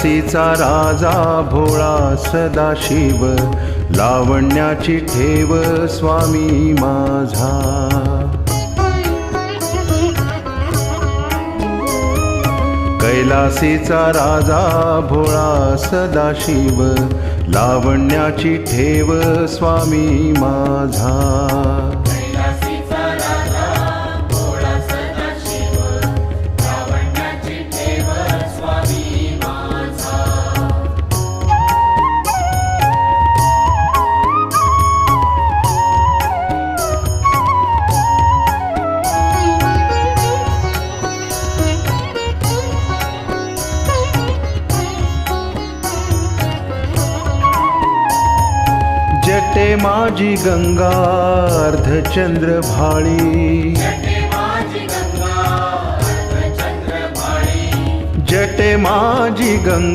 कैलासीचा राजा भोळा सदाशिव, लावण्याची ठेव स्वामी माझा. कैलासीचा राजा भोळा सदाशिव, लावण्याची ठेव स्वामी माझा. कैलासीचा राजा भोळा सदाशिव, लावण्याची ठेव स्वामी माझा. जटे माझी गंगा अर्धचंद्र भाळी, जटे माझी गंगा अर्धचंद्र भाळी, जटे माझी गंगा